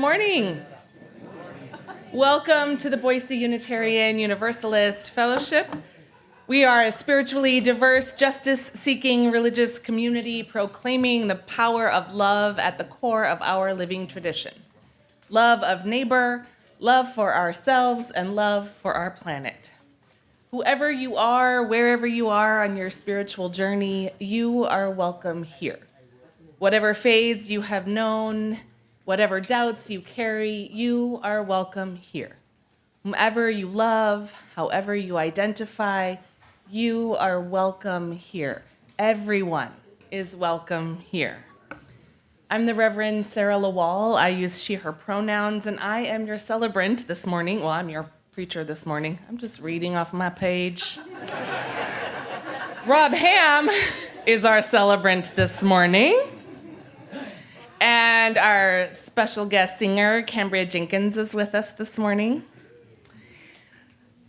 Morning. Welcome to the Boise Unitarian Universalist Fellowship. We are a spiritually diverse, justice-seeking religious community proclaiming the power of love at the core of our living tradition. Love of neighbor, love for ourselves, and love for our planet. Whoever you are, wherever you are on your spiritual journey, you are welcome here. Whatever faiths you have known, whatever doubts you carry, you are welcome here. Whomever you love, however you identify, you are welcome here. Everyone is welcome here. I'm the Reverend Sara LaWall. I use she, her pronouns, and I am your celebrant this morning. Well, I'm your preacher this morning. I'm just reading off my page. Rob Ham is our celebrant this morning. And our special guest singer, Cambria Jenkins, is with us this morning.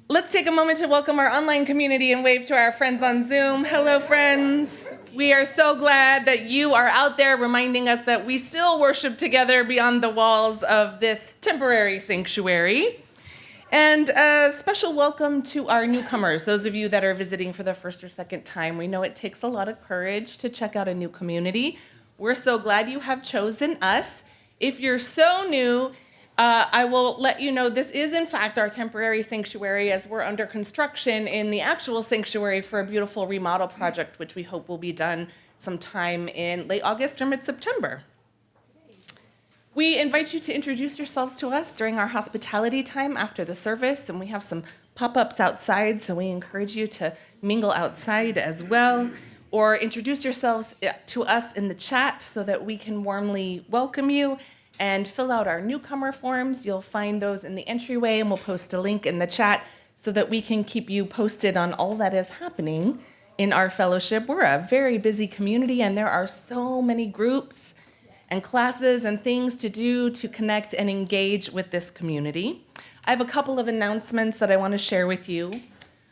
Let's take a moment to welcome our online community and wave to our friends on Zoom. Hello, friends. We are so glad that you are out there reminding us that we still worship together beyond the walls of this temporary sanctuary. And a special welcome to our newcomers, those of you that are visiting for the first or second time. We know it takes a lot of courage to check out a new community. We're so glad you have chosen us. If you're so new, I will let you know this is, in fact, our temporary sanctuary as we're under construction in the actual sanctuary for a beautiful remodel project, which we hope will be done sometime in late August or mid-September. We invite you to introduce yourselves to us during our hospitality time after the service, and we have some pop-ups outside, so we encourage you to mingle outside as well, or introduce yourselves to us in the chat so that we can warmly welcome you, and fill out our newcomer forms. You'll find those in the entryway, and we'll post a link in the chat so that we can keep you posted on all that is happening in our fellowship. We're a very busy community, and there are so many groups and classes and things to do to connect and engage with this community. I have a couple of announcements that I want to share with you.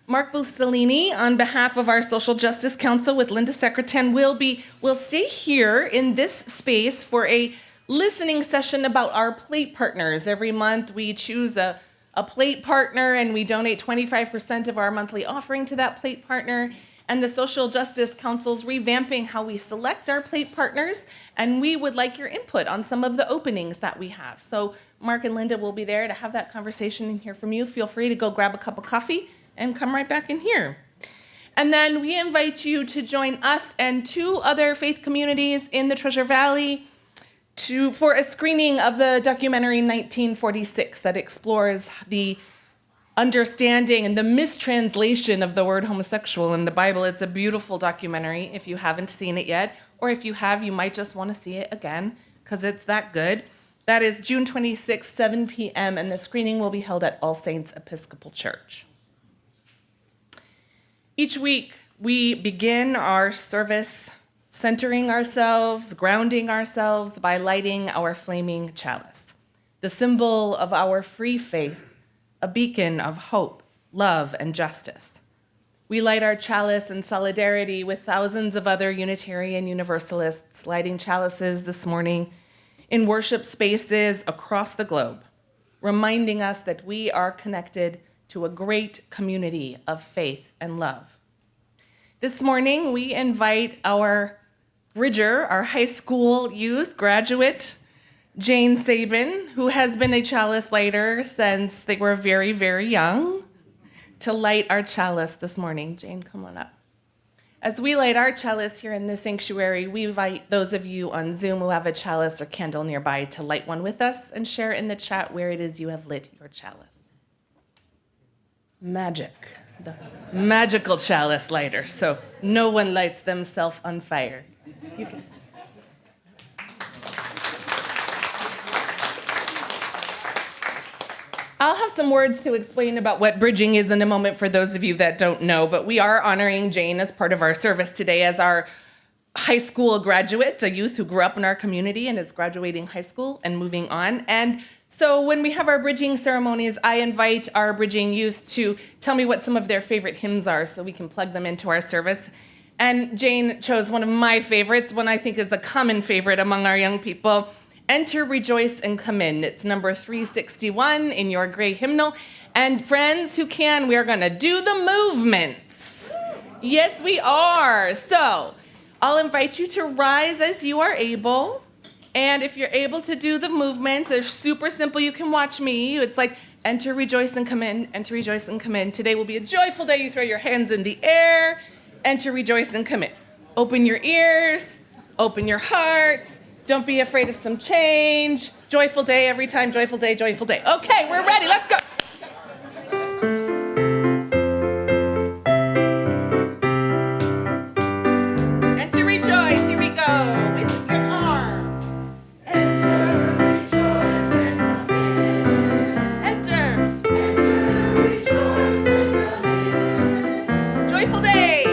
Mark Bussolini, on behalf of our Social Justice Council with Linda Secretan, will stay here in this space for a listening session about our plate partners. Every month we choose a plate partner and we donate 25% of our monthly offering to that plate partner. And the Social Justice Council's revamping how we select our plate partners, and we would like your input on some of the openings that we have. So Mark and Linda will be there to have that conversation and hear from you. Feel free to go grab a cup of coffee and come right back in here. And then we invite you to join us and two other faith communities in the Treasure Valley for a screening of the documentary 1946 that explores the understanding and the mistranslation of the word homosexual in the Bible. It's a beautiful documentary if you haven't seen it yet, or if you have, you might just want to see it again because it's that good. That is June 26th, 7 p.m., and the screening will be held at All Saints Episcopal Church. Each week, we begin our service centering ourselves, grounding ourselves by lighting our flaming chalice, the symbol of our free faith, a beacon of hope, love, and justice. We light our chalice in solidarity with thousands of other Unitarian Universalists lighting chalices this morning in worship spaces across the globe, reminding us that we are connected to a great community of faith and love. This morning, we invite our Bridger, our high school youth graduate, Jane Sabin, who has been a chalice lighter since they were very, very young, to light our chalice this morning. Jane, come on up. As we light our chalice here in the sanctuary, we invite those of you on Zoom who have a chalice or candle nearby to light one with us and share in the chat where it is you have lit your chalice. Magic, the magical chalice lighter, so no one lights themselves on fire. You can. I'll have some words to explain about what bridging is in a moment for those of you that don't know, but we are honoring Jane as part of our service today as our high school graduate, a youth who grew up in our community and is graduating high school and moving on. And so when we have our bridging ceremonies, I invite our bridging youth to tell me what some of their favorite hymns are so we can plug them into our service. And Jane chose one of my favorites, one I think is a common favorite among our young people. Enter, Rejoice, and Come In. It's number 361 in your gray hymnal. And friends who can, we are going to do the movements. Yes, we are. So I'll invite you to rise as you are able. And if you're able to do the movements, they're super simple. You can watch me. It's like enter, rejoice, and come in. Enter, rejoice, and come in. Today will be a joyful day. You throw your hands in the air. Enter, rejoice, and come in. Open your ears. Open your hearts. Don't be afraid of some change. Joyful day every time. Joyful day, joyful day. Okay, we're ready. Let's go. Enter, rejoice. Here we go. With your arm. Enter, rejoice, and come in. Enter. Enter, rejoice, and come in. Joyful day.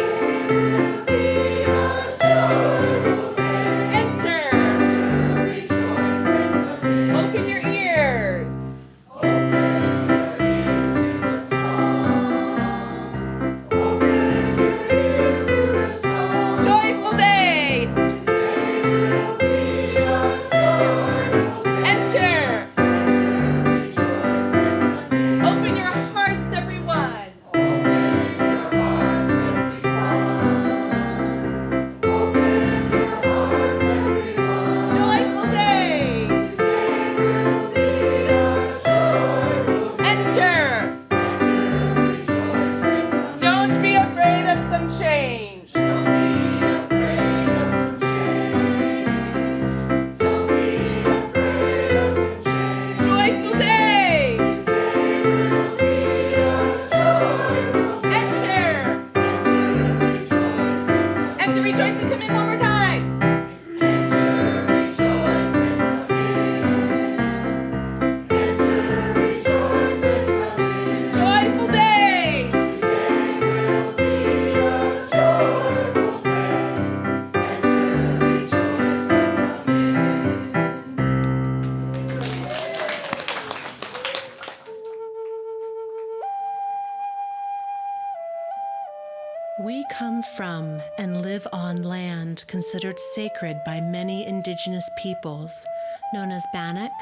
We come from and live on land considered sacred by many indigenous peoples, known as Bannock,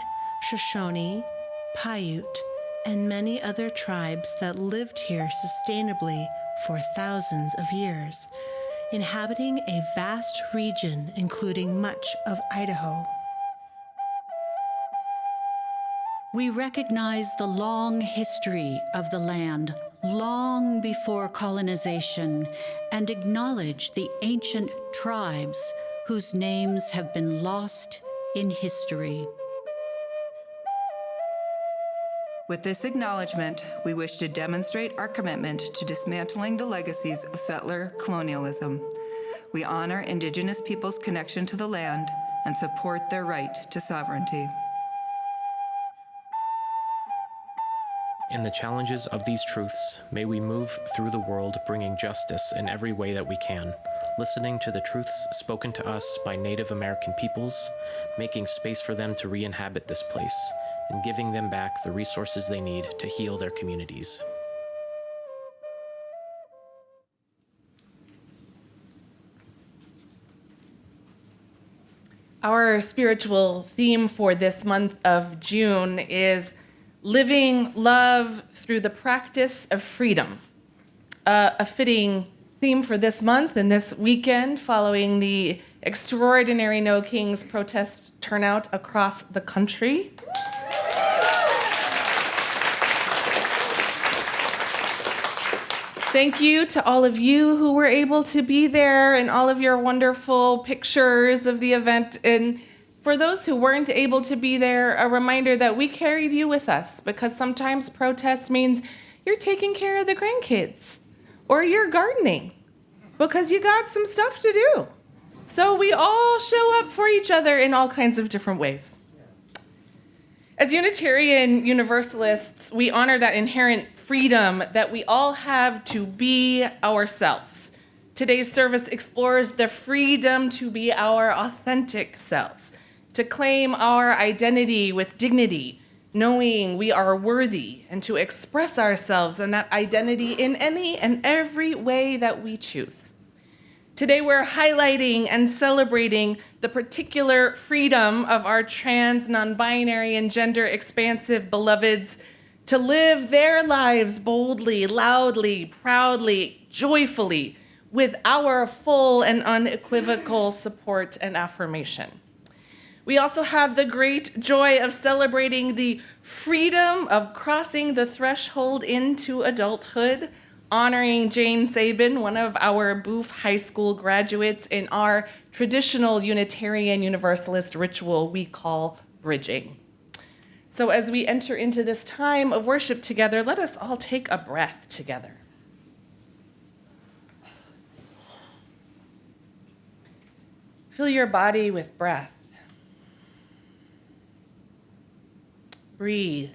Shoshone, Paiute, and many other tribes that lived here sustainably for thousands of years, inhabiting a vast region including much of Idaho. We recognize the long history of the land, long before colonization, and acknowledge the ancient tribes whose names have been lost in history. With this acknowledgement, we wish to demonstrate our commitment to dismantling the legacies of settler colonialism. We honor Indigenous peoples' connection to the land and support their right to sovereignty. In the challenges of these truths, may we move through the world bringing justice in every way that we can, listening to the truths spoken to us by Native American peoples, making space for them to re-inhabit this place, and giving them back the resources they need to heal their communities. Our spiritual theme for this month of June is living love through the practice of freedom. A fitting theme for this month and this weekend following the extraordinary No Kings protest turnout across the country. Thank you to all of you who were able to be there and all of your wonderful pictures of the event. And for those who weren't able to be there, a reminder that we carried you with us, because sometimes protest means you're taking care of the grandkids or you're gardening because you got some stuff to do. So we all show up for each other in all kinds of different ways. As Unitarian Universalists, we honor that inherent freedom that we all have to be ourselves. Today's service explores the freedom to be our authentic selves, to claim our identity with dignity, knowing we are worthy, and to express ourselves and that identity in any and every way that we choose. Today we're highlighting and celebrating the particular freedom of our trans, non-binary, and gender-expansive beloveds to live their lives boldly, loudly, proudly, joyfully, with our full and unequivocal support and affirmation. We also have the great joy of celebrating the freedom of crossing the threshold into adulthood, honoring Jane Sabin, one of our Booth High School graduates, in our traditional Unitarian Universalist ritual we call bridging. So as we enter into this time of worship together, let us all take a breath together. Fill your body with breath. Breathe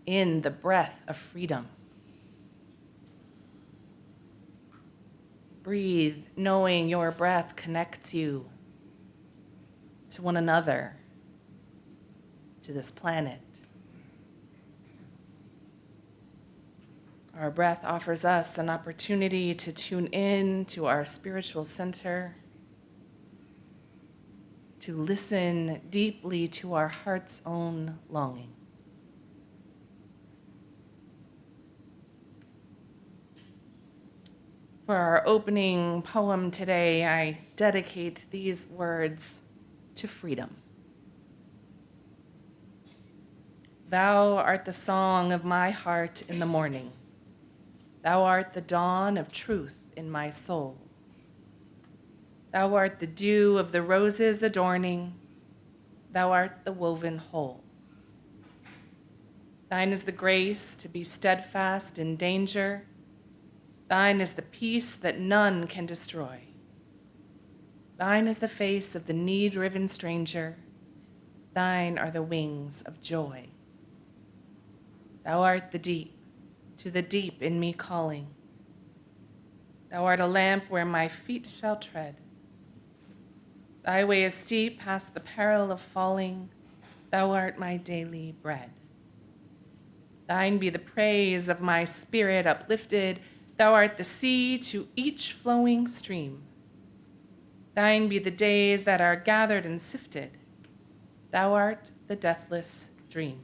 in the breath of freedom. Breathe, knowing your breath connects you to one another, to this planet. Our breath offers us an opportunity to tune in to our spiritual center, to listen deeply to our heart's own longing. For our opening poem today, I dedicate these words to freedom. Thou art the song of my heart in the morning. Thou art the dawn of truth in my soul. Thou art the dew of the roses adorning. Thou art the woven whole. Thine is the grace to be steadfast in danger. Thine is the peace that none can destroy. Thine is the face of the need-riven stranger. Thine are the wings of joy. Thou art the deep, to the deep in me calling. Thou art a lamp where my feet shall tread. Thy way is steep past the peril of falling. Thou art my daily bread. Thine be the praise of my spirit uplifted. Thou art the sea to each flowing stream. Thine be the days that are gathered and sifted. Thou art the deathless dream.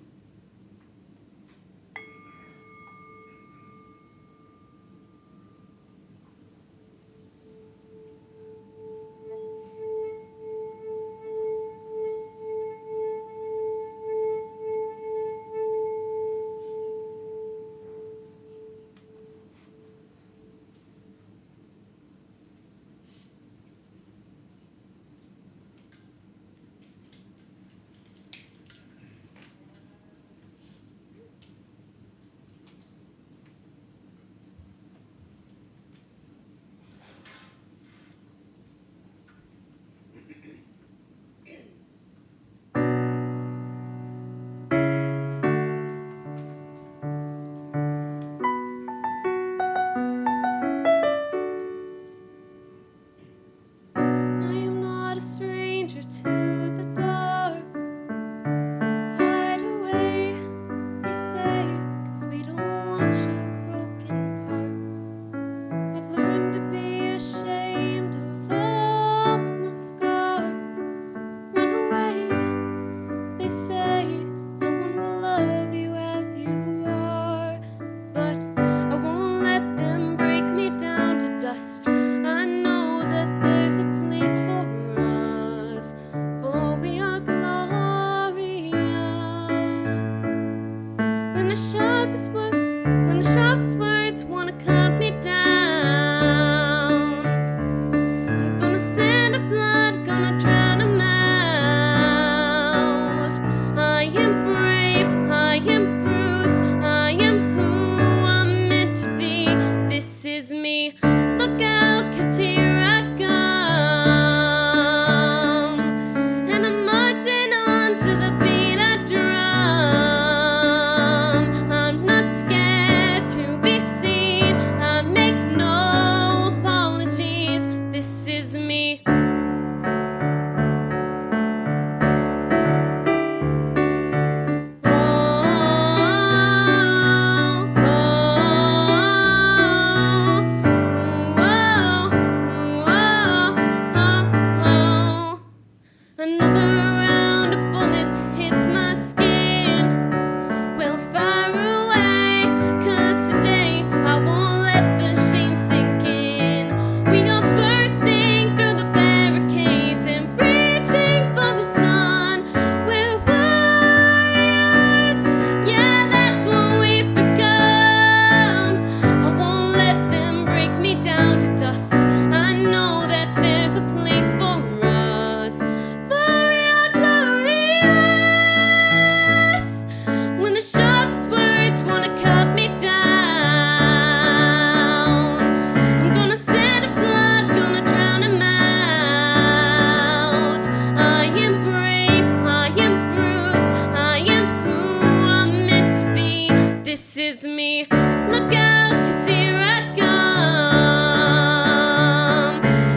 is me. Look out, 'cause here I come.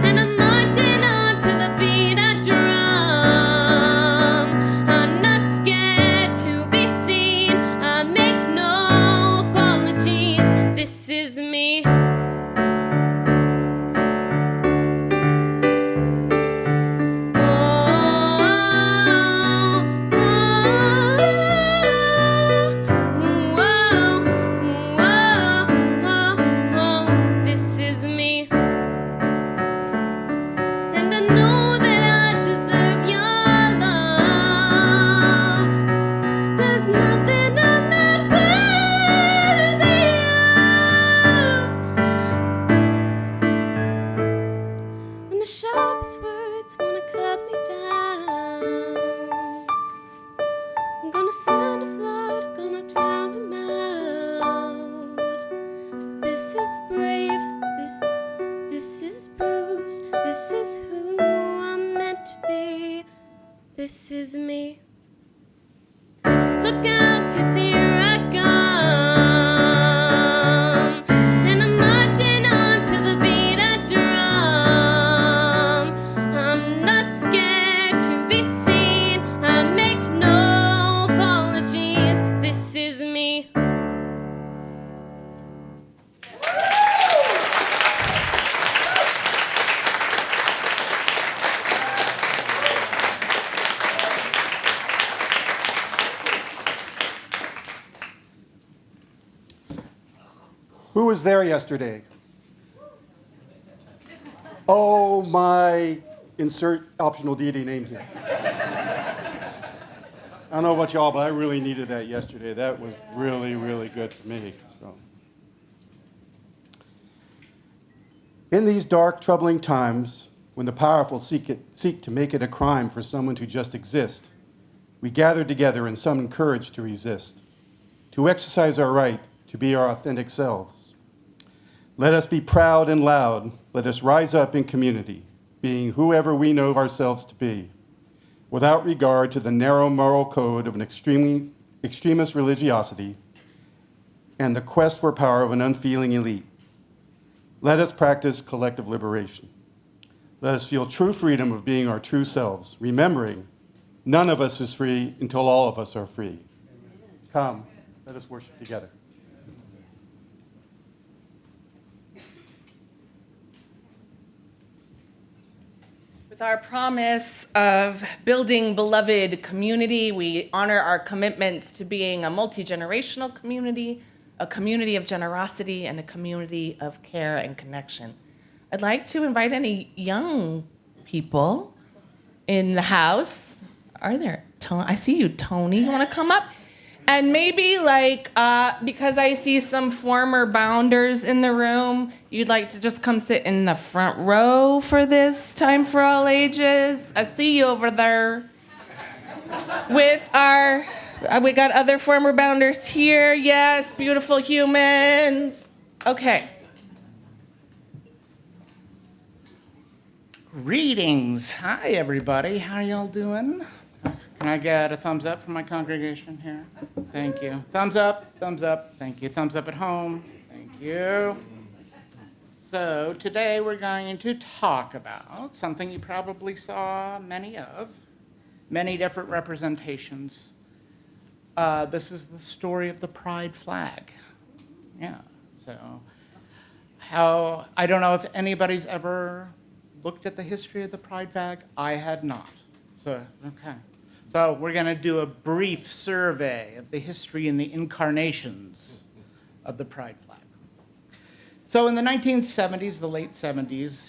And I'm marching on to the beat I drum. I'm not scared to be seen. I make no apologies. This is me. This is me. And I know that I deserve your love. There's nothing I'm not worthy of. When the sharpest words wanna cut me down, I'm gonna send a flood, gonna drown 'em out. This is brave, this is bruised, this is who I'm meant to be. This is me. Look out, 'cause here I come. And I'm marching on to the beat I drum. I'm not scared to be seen. I make no apologies. This is me. Who was there yesterday? Oh my, insert optional deity name here. I don't know about y'all, but I really needed that yesterday. That was really, really good for me. So, in these dark, troubling times, when the powerful seek to make it a crime for someone to just exist, we gather together and summon courage to resist, to exercise our right to be our authentic selves. Let us be proud and loud. Let us rise up in community, being whoever we know ourselves to be, without regard to the narrow moral code of an extremist religiosity and the quest for power of an unfeeling elite. Let us practice collective liberation. Let us feel true freedom of being our true selves, remembering none of us is free until all of us are free. Come, let us worship together. With our promise of building beloved community, we honor our commitments to being a multi-generational community, a community of generosity, and a community of care and connection. I'd like to invite any young people in the house. Are there? I see you, Tony. You want to come up? And maybe because I see some former Bounders in the room, you'd like to just come sit in the front row for this time for all ages. I see you over there. With we got other former Bounders here. Yes, beautiful humans. Okay. Greetings. Hi, everybody. How y'all doing? Can I get a thumbs up from my congregation here? Thank you. Thumbs up, thumbs up. Thank you. Thumbs up at home. Thank you. So today we're going to talk about something you probably saw many different representations. This is the story of the pride flag. Yeah. So I don't know if anybody's ever looked at the history of the pride flag. I had not. So, okay. So we're going to do a brief survey of the history and the incarnations of the pride flag. So in the 1970s, the late 70s,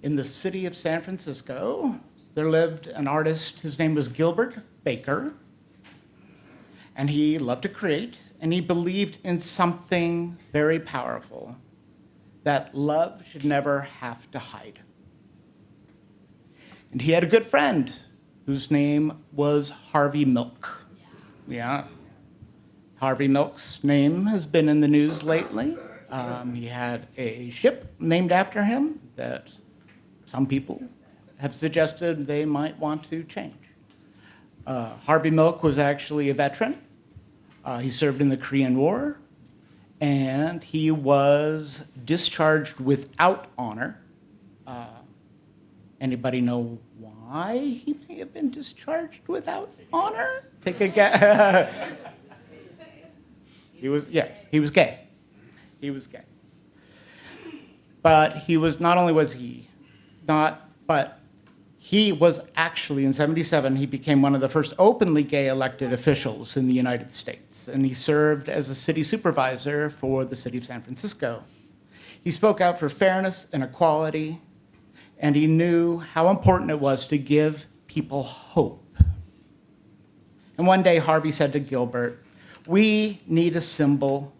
in the city of San Francisco, there lived an artist. His name was Gilbert Baker. And he loved to create, and he believed in something very powerful, that love should never have to hide. And he had a good friend whose name was Harvey Milk. Yeah. Harvey Milk's name has been in the news lately. He had a ship named after him that some people have suggested they might want to change. Harvey Milk was actually a veteran. He served in the Korean War. and he was discharged without honor. Anybody know why he may have been discharged without honor? Take a guess. He was gay. He was gay. But he was, not only was he not, but he was actually, in 77, he became one of the first openly gay elected officials in the United States. And he served as a city supervisor for the city of San Francisco. He spoke out for fairness and equality, and he knew how important it was to give people hope. And one day, Harvey said to Gilbert, "We need a symbol,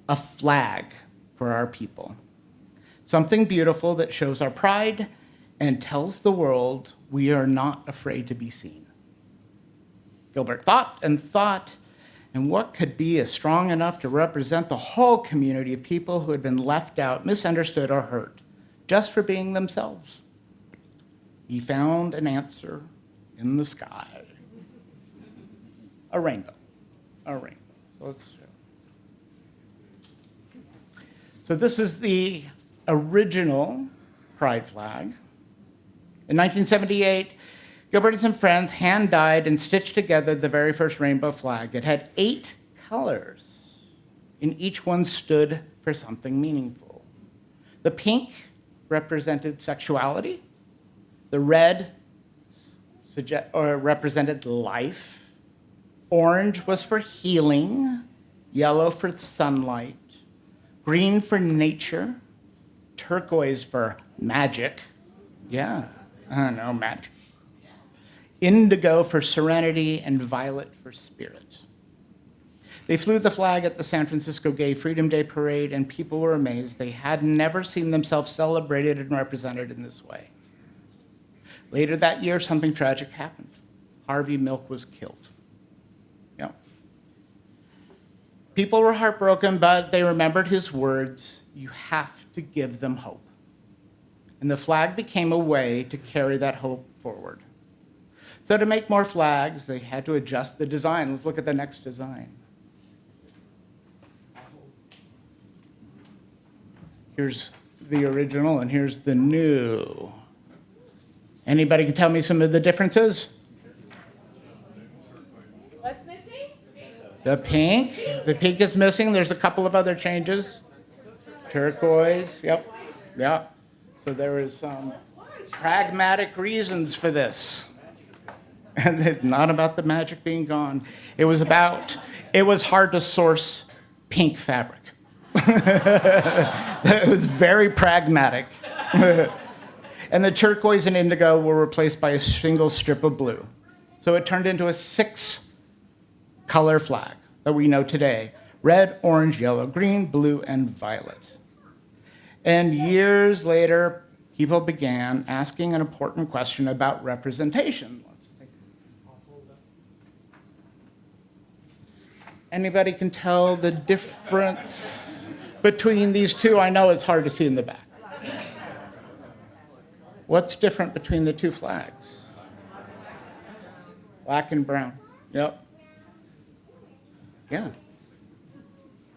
a flag for our people. Something beautiful that shows our pride and tells the world we are not afraid to be seen." Gilbert thought, and what could be as strong enough to represent the whole community of people who had been left out, misunderstood, or hurt, just for being themselves? He found an answer in the sky. A rainbow. So this is the original pride flag. In 1978, Gilbert and some friends hand-dyed and stitched together the very first rainbow flag. It had 8 colors, and each one stood for something meaningful. The pink represented sexuality. The red represented life. Orange was for healing. Yellow for sunlight. Green for nature. Turquoise for magic. Yeah, I don't know, magic. Indigo for serenity, and violet for spirit. They flew the flag at the San Francisco Gay Freedom Day Parade, and people were amazed. They had never seen themselves celebrated and represented in this way. Later that year, something tragic happened. Harvey Milk was killed. Yeah. People were heartbroken, but they remembered his words, "You have to give them hope." And the flag became a way to carry that hope forward. So to make more flags, they had to adjust the design. Let's look at the next design. Here's the original, and here's the new. Anybody can tell me some of the differences? What's missing? The pink. The pink is missing. There's a couple of other changes. Turquoise. Yep. Yeah. So there is some pragmatic reasons for this. And it's not about the magic being gone. It was hard to source pink fabric. It was very pragmatic. And the turquoise and indigo were replaced by a single strip of blue. So it turned into a 6-color flag that we know today: red, orange, yellow, green, blue, and violet. And years later, people began asking an important question about representation. Anybody can tell the difference between these two? I know it's hard to see in the back. What's different between the two flags? Black and brown. Yep. Yeah.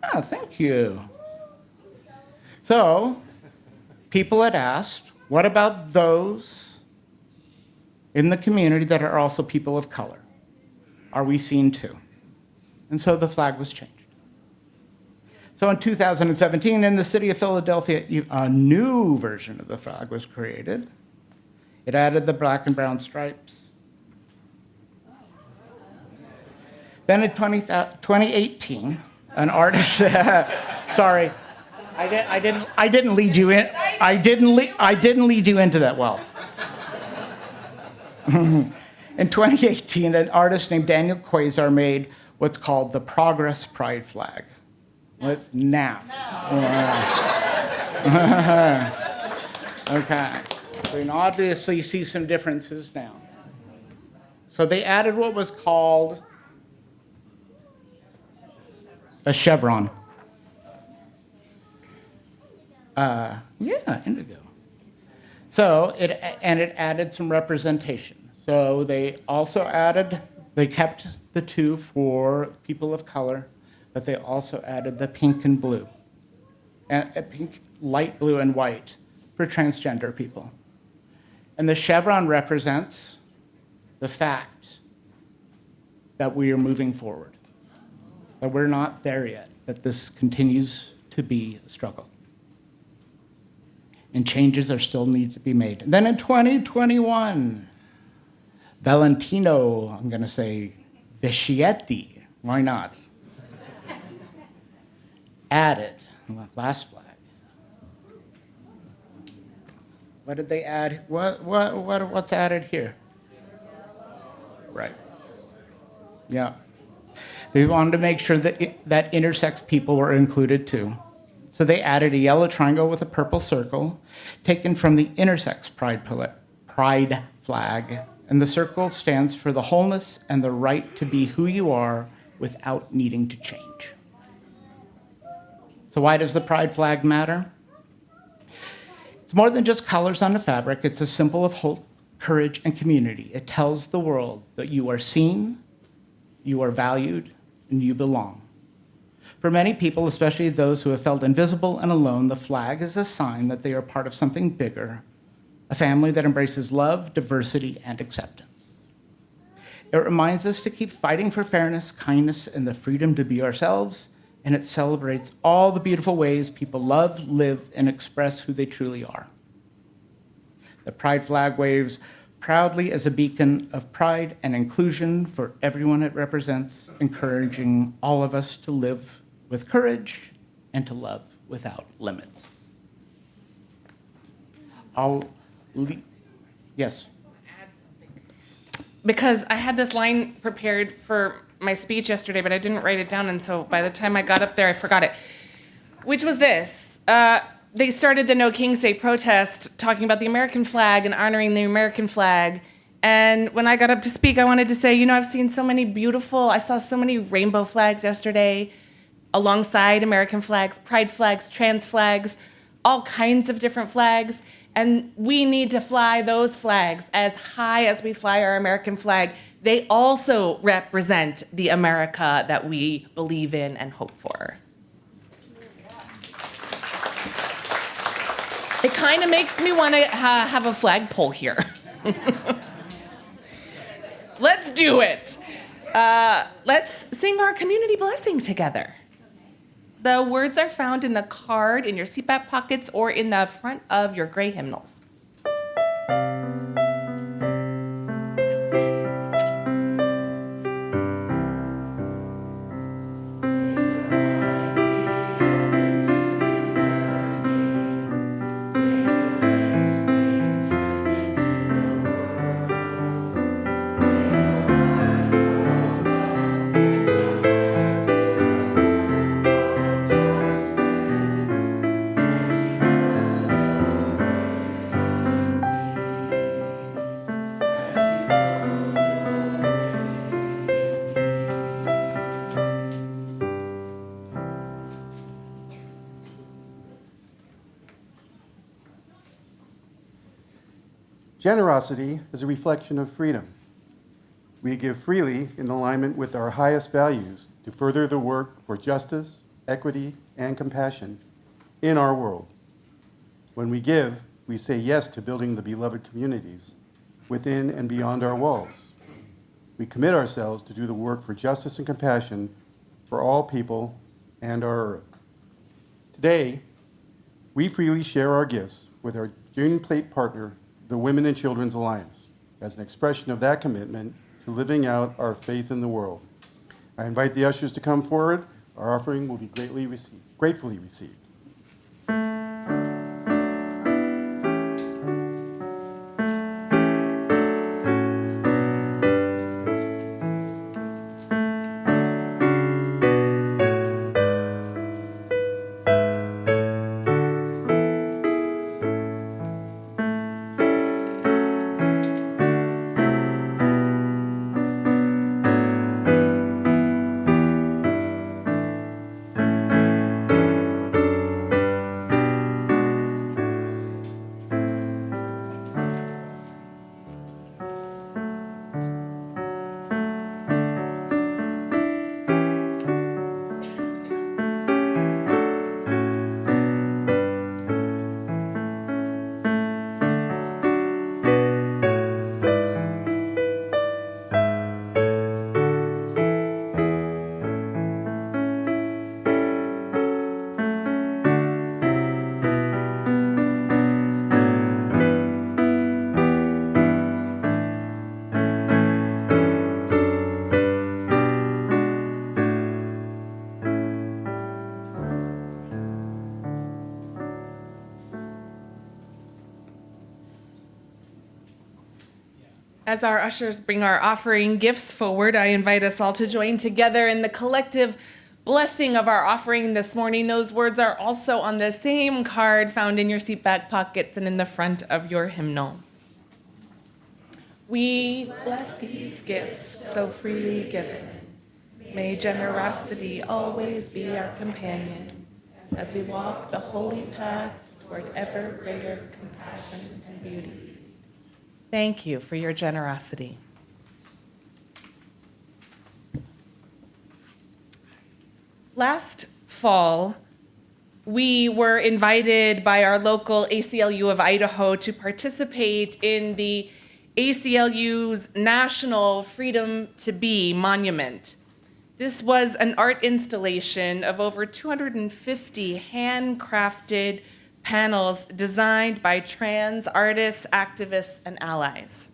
Ah, thank you. So, people had asked, what about those in the community that are also people of color? Are we seen too? And so the flag was changed. So in 2017, in the city of Philadelphia, a new version of the flag was created. It added the black and brown stripes. Then in 2018, an artist, sorry, I didn't lead you in. I didn't lead you into that well. In 2018, an artist named Daniel Quasar made what's called the Progress Pride flag. Let's now. Okay. So you can obviously see some differences now. So they added what was called a chevron. Indigo. So it added some representation. So they kept the two for people of color, but they also added the pink and blue, and pink, light blue and white for transgender people. And the chevron represents the fact that we are moving forward, that we're not there yet, that this continues to be a struggle. And changes are still need to be made. And then in 2021, Valentino, I'm going to say Vecchietti, why not? Added, last flag. What did they add? What's added here? Right. Yeah. They wanted to make sure that that intersex people were included too. So they added a yellow triangle with a purple circle, taken from the intersex pride flag. And the circle stands for the wholeness and the right to be who you are without needing to change. So why does the pride flag matter? It's more than just colors on a fabric. It's a symbol of hope, courage, and community. It tells the world that you are seen, you are valued, and you belong. For many people, especially those who have felt invisible and alone, the flag is a sign that they are part of something bigger, a family that embraces love, diversity, and acceptance. It reminds us to keep fighting for fairness, kindness, and the freedom to be ourselves, and it celebrates all the beautiful ways people love, live, and express who they truly are. The pride flag waves proudly as a beacon of pride and inclusion for everyone it represents, encouraging all of us to live with courage and to love without limits. Yes. Because I had this line prepared for my speech yesterday, but I didn't write it down, and so by the time I got up there, I forgot it, which was this. They started the No King's Day protest talking about the American flag and honoring the American flag. And when I got up to speak, I wanted to say, I've seen so many I saw so many rainbow flags yesterday alongside American flags, pride flags, trans flags, all kinds of different flags. And we need to fly those flags as high as we fly our American flag. They also represent the America that we believe in and hope for. It kind of makes me want to have a flagpole here. Let's do it. Let's sing our community blessing together. The words are found in the card, in your seat back pockets, or in the front of your gray hymnals. Generosity is a reflection of freedom. We give freely in alignment with our highest values to further the work for justice, equity, and compassion in our world. When we give, we say yes to building the beloved communities within and beyond our walls. We commit ourselves to do the work for justice and compassion for all people and our earth. Today, we freely share our gifts with our June plate partner, the Women and Children's Alliance, as an expression of that commitment to living out our faith in the world. I invite the ushers to come forward. Our offering will be gratefully received. As our ushers bring our offering gifts forward, I invite us all to join together in the collective blessing of our offering this morning. Those words are also on the same card found in your seat back pockets and in the front of your hymnal. We bless these gifts so freely given. May generosity always be our companion as we walk the holy path toward ever greater compassion and beauty. Thank you for your generosity. Last fall, we were invited by our local ACLU of Idaho to participate in the ACLU's National Freedom to Be Monument. This was an art installation of over 250 handcrafted panels designed by trans artists, activists, and allies.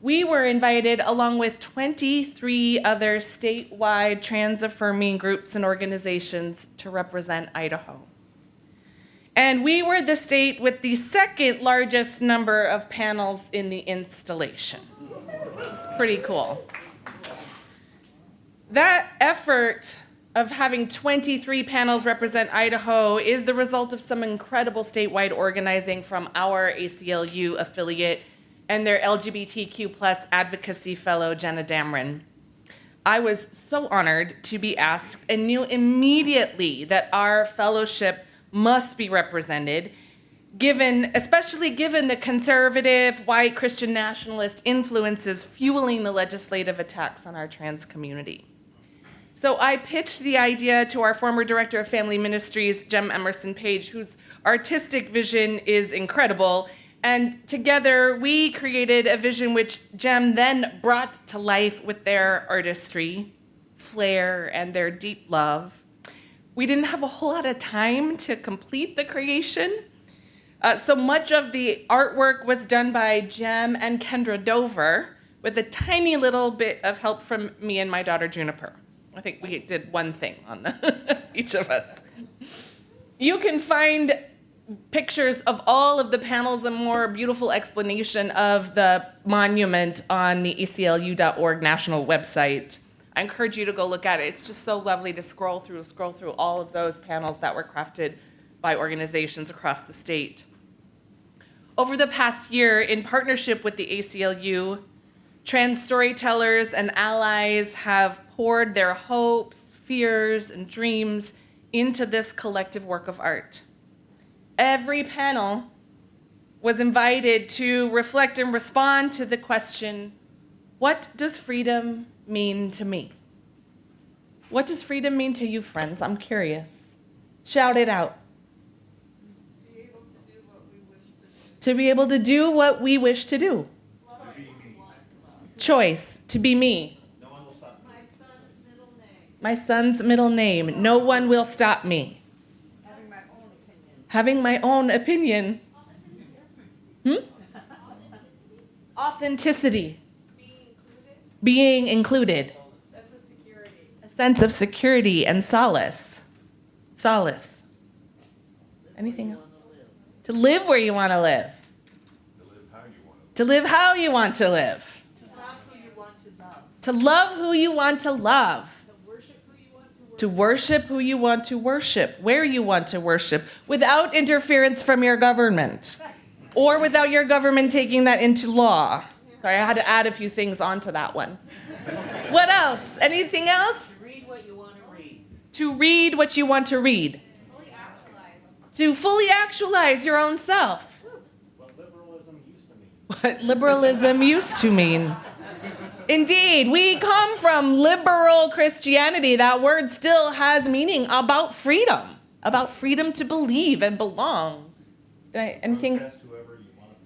We were invited along with 23 other statewide trans-affirming groups and organizations to represent Idaho. And we were the state with the second largest number of panels in the installation. It's pretty cool. That effort of having 23 panels represent Idaho is the result of some incredible statewide organizing from our ACLU affiliate and their LGBTQ plus advocacy fellow, Jenna Damron. I was so honored to be asked and knew immediately that our fellowship must be represented, especially given the conservative, white Christian nationalist influences fueling the legislative attacks on our trans community. So I pitched the idea to our former director of family ministries, Jem Emerson Page, whose artistic vision is incredible. And together we created a vision which Jem then brought to life with their artistry, flair, and their deep love. We didn't have a whole lot of time to complete the creation. So much of the artwork was done by Jem and Kendra Dover with a tiny little bit of help from me and my daughter Juniper. I think we did one thing on each of us. You can find pictures of all of the panels and more beautiful explanation of the monument on the ACLU.org national website. I encourage you to go look at it. It's just so lovely to scroll through all of those panels that were crafted by organizations across the state. Over the past year, in partnership with the ACLU, trans storytellers and allies have poured their hopes, fears, and dreams into this collective work of art. Every panel was invited to reflect and respond to the question, what does freedom mean to me? What does freedom mean to you, friends? I'm curious. Shout it out. To be able to do what we wish to do. Choice, to be me. No one will stop me. My son's middle name. No one will stop me. Having my own opinion. Authenticity. Being included. A sense of security and solace. Solace. Anything else? To live where you want to live. To live how you want to live. To love who you want to love. To worship who you want to worship, where you want to worship, without interference from your government, or without your government taking that into law. Sorry, I had to add a few things onto that one. What else? Anything else? To read what you want to read. To read what you want to read. To fully actualize your own self. What liberalism used to mean. What liberalism used to mean. Indeed, we come from liberal Christianity. That word still has meaning about freedom to believe and belong. Anything?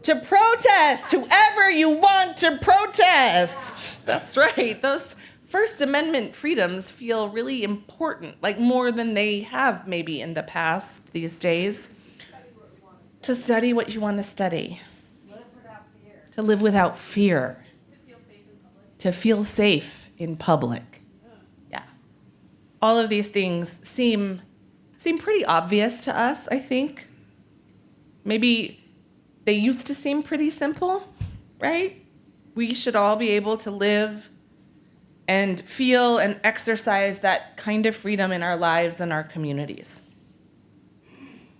To protest whoever you want to protest. That's right. Those First Amendment freedoms feel really important, like more than they have maybe in the past these days. To study what you want to study. To live without fear. To feel safe in public. Yeah. All of these things seem pretty obvious to us, I think. Maybe they used to seem pretty simple, right? We should all be able to live and feel and exercise that kind of freedom in our lives and our communities.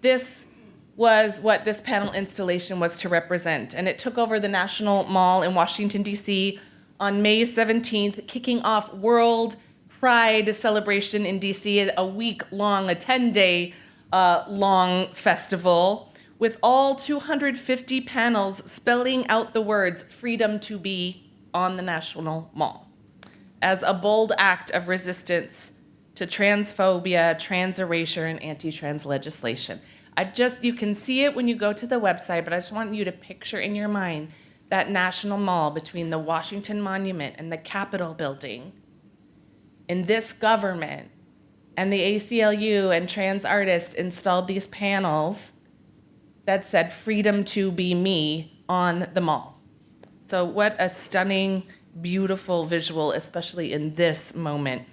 This was what this panel installation was to represent, and it took over the National Mall in Washington, D.C. on May 17th, kicking off World Pride celebration in D.C., a week-long, a 10-day long festival with all 250 panels spelling out the words "freedom to be" on the National Mall as a bold act of resistance to transphobia, trans erasure, and anti-trans legislation. You can see it when you go to the website, but I just want you to picture in your mind that National Mall between the Washington Monument and the Capitol building, in this government, and the ACLU and trans artists installed these panels that said "freedom to be me" on the mall. So what a stunning, beautiful visual, especially in this moment.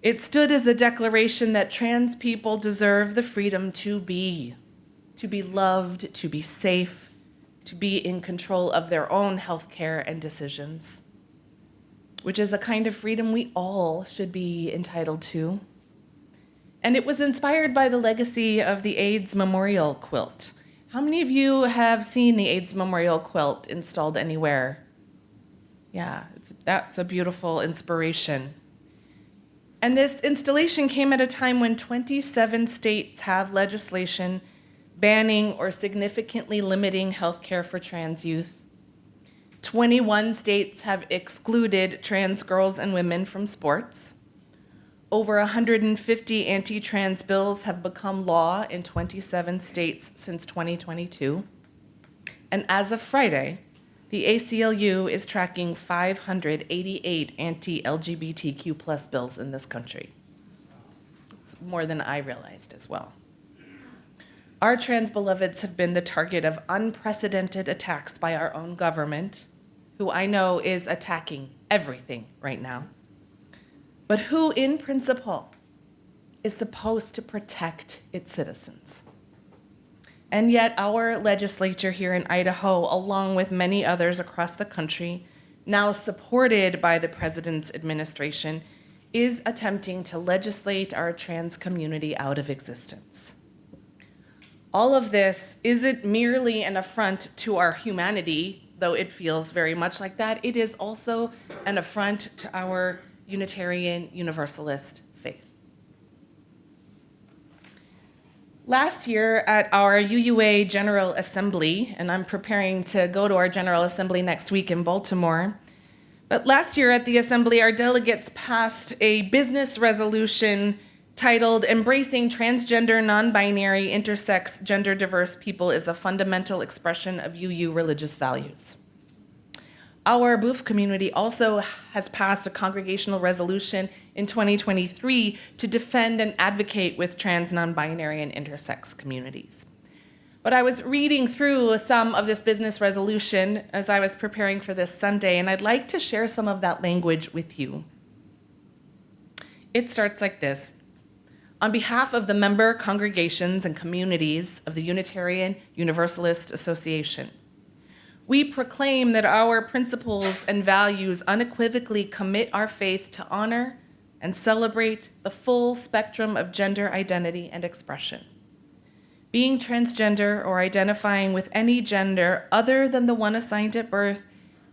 It stood as a declaration that trans people deserve the freedom to be loved, to be safe, to be in control of their own health care and decisions, which is a kind of freedom we all should be entitled to. And it was inspired by the legacy of the AIDS memorial quilt. How many of you have seen the AIDS memorial quilt installed anywhere? Yeah, that's a beautiful inspiration. And this installation came at a time when 27 states have legislation banning or significantly limiting health care for trans youth. 21 states have excluded trans girls and women from sports. Over 150 anti-trans bills have become law in 27 states since 2022. And as of Friday, the ACLU is tracking 588 anti-LGBTQ plus bills in this country. It's more than I realized as well. Our trans beloveds have been the target of unprecedented attacks by our own government, who I know is attacking everything right now, but who in principle is supposed to protect its citizens. And yet our legislature here in Idaho, along with many others across the country, now supported by the president's administration, is attempting to legislate our trans community out of existence. All of this isn't merely an affront to our humanity, though it feels very much like that. It is also an affront to our Unitarian Universalist faith. Last year at our UUA General Assembly, and I'm preparing to go to our General Assembly next week in Baltimore, but last year at the Assembly, our delegates passed a business resolution titled "Embracing Transgender, Non-Binary, Intersex, Gender-Diverse People is a Fundamental Expression of UU Religious Values." Our BOOF community also has passed a congregational resolution in 2023 to defend and advocate with trans, non-binary, and intersex communities. But I was reading through some of this business resolution as I was preparing for this Sunday, and I'd like to share some of that language with you. It starts like this. On behalf of the member congregations and communities of the Unitarian Universalist Association, we proclaim that our principles and values unequivocally commit our faith to honor and celebrate the full spectrum of gender identity and expression. Being transgender or identifying with any gender other than the one assigned at birth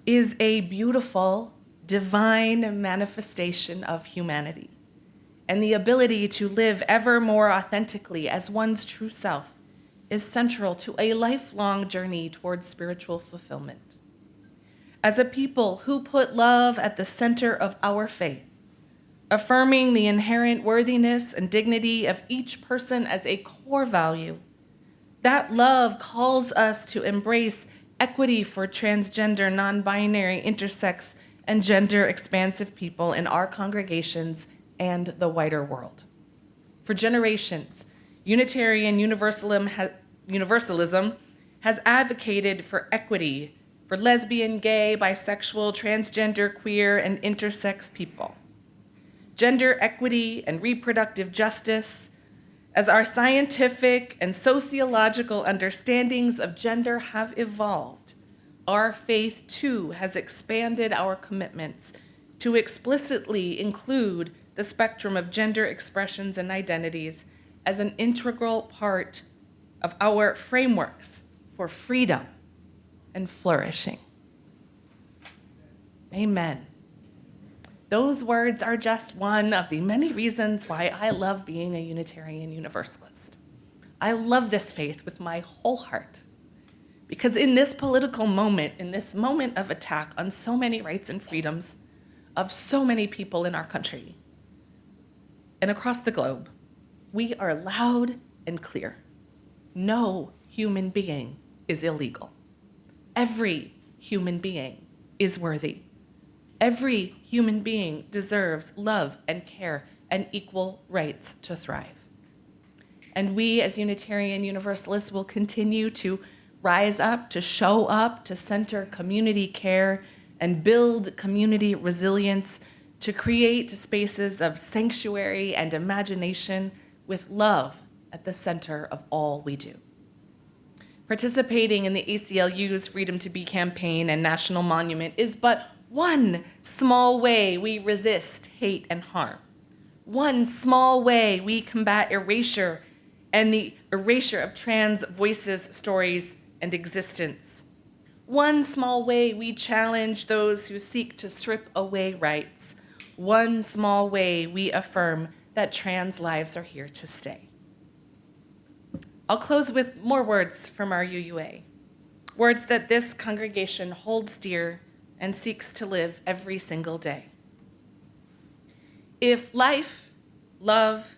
is a beautiful, divine manifestation of humanity, and the ability to live ever more authentically as one's true self is central to a lifelong journey towards spiritual fulfillment. As a people who put love at the center of our faith, affirming the inherent worthiness and dignity of each person as a core value, that love calls us to embrace equity for transgender, non-binary, intersex, and gender-expansive people in our congregations and the wider world. For generations, Unitarian Universalism has advocated for equity for lesbian, gay, bisexual, transgender, queer, and intersex people. Gender equity and reproductive justice, as our scientific and sociological understandings of gender have evolved, Our faith, too, has expanded our commitments to explicitly include the spectrum of gender expressions and identities as an integral part of our frameworks for freedom and flourishing. Amen. Those words are just one of the many reasons why I love being a Unitarian Universalist. I love this faith with my whole heart. Because in this political moment, in this moment of attack on so many rights and freedoms of so many people in our country and across the globe, we are loud and clear. No human being is illegal. Every human being is worthy. Every human being deserves love and care and equal rights to thrive. And we as Unitarian Universalists will continue to rise up, to show up, to center community care and build community resilience, to create spaces of sanctuary and imagination with love at the center of all we do. Participating in the ACLU's Freedom to Be campaign and National Monument is but one small way we resist hate and harm. One small way we combat erasure and the erasure of trans voices, stories, and existence. One small way we challenge those who seek to strip away rights. One small way we affirm that trans lives are here to stay. I'll close with more words from our UUA, words that this congregation holds dear and seeks to live every single day. If life, love,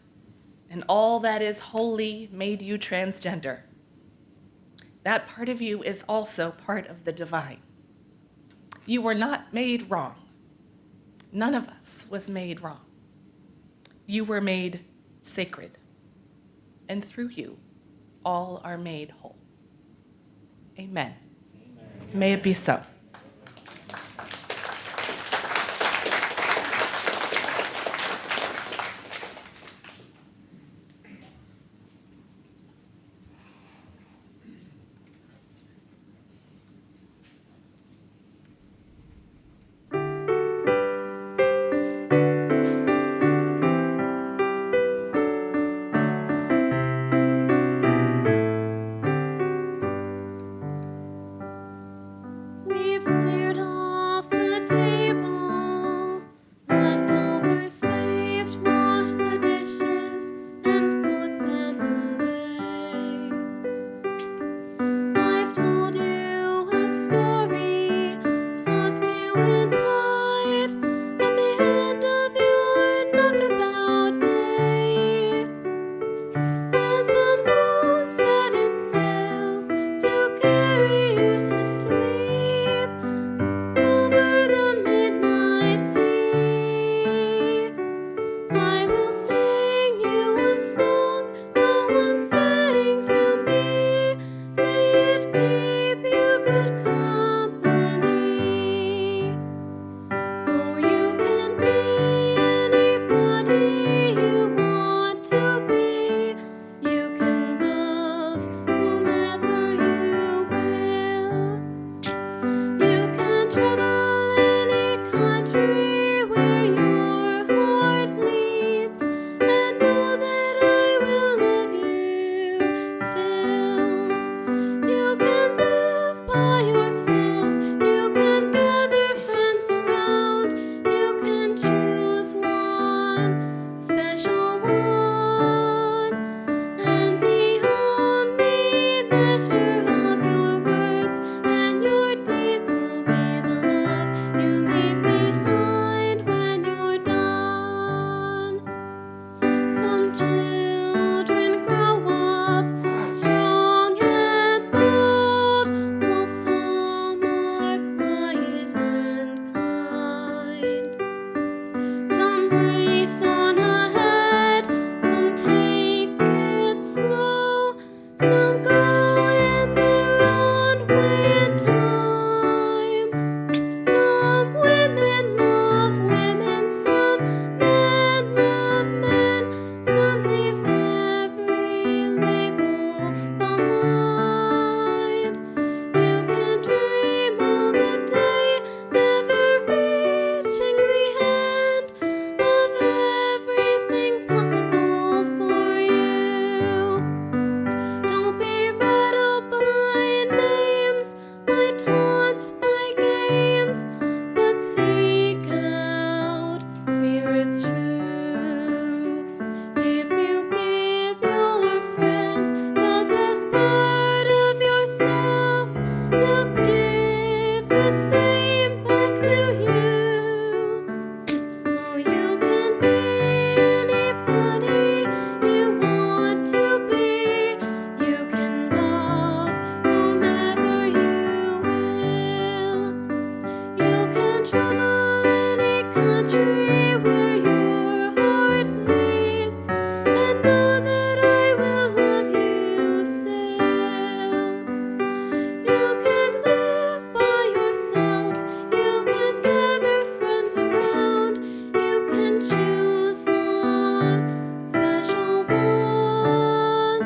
and all that is holy made you transgender, that part of you is also part of the divine. You were not made wrong. None of us was made wrong. You were made sacred, and through you, all are made whole. Amen. May it be so. We spirit's true. If you give your friends the best part of yourself, they'll give the same back to you. Oh, you can be anybody you want to be. You can love whomever you will. You can travel any country where your heart leads, and know that I will love you still. You can live by yourself, you can gather friends around, you can choose one special one,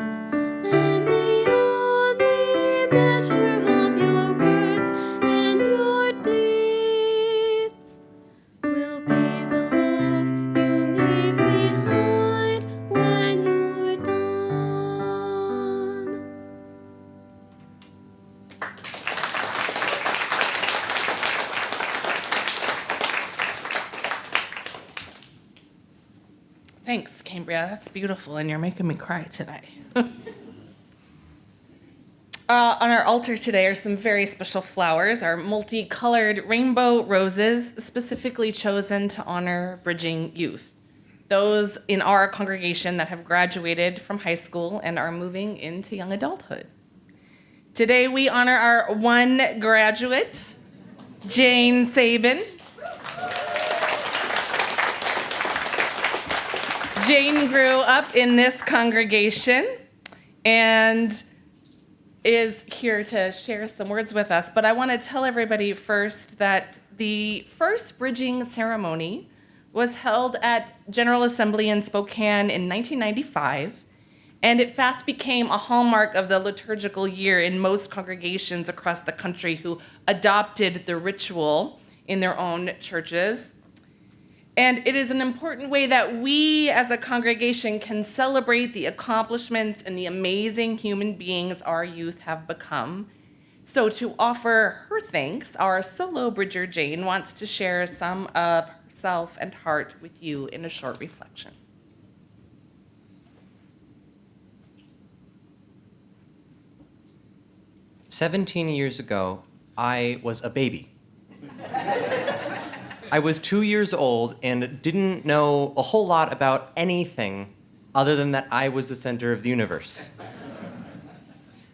and the only measure of your words and your deeds will be the love you leave behind when you're done. Thanks, Cambria. That's beautiful, and you're making me cry today. On our altar today are some very special flowers, our multicolored rainbow roses, specifically chosen to honor bridging youth, those in our congregation that have graduated from high school and are moving into young adulthood. Today we honor our one graduate, Jane Sabin. Jane grew up in this congregation and is here to share some words with us. But I want to tell everybody first that the first bridging ceremony was held at General Assembly in Spokane in 1995, and it fast became a hallmark of the liturgical year in most congregations across the country who adopted the ritual in their own churches. And it is an important way that we as a congregation can celebrate the accomplishments and the amazing human beings our youth have become. So to offer her thanks, our solo bridger Jane wants to share some of herself and heart with you in a short reflection. "17 years ago, I was a baby. I was 2 years old and didn't know a whole lot about anything other than that I was the center of the universe.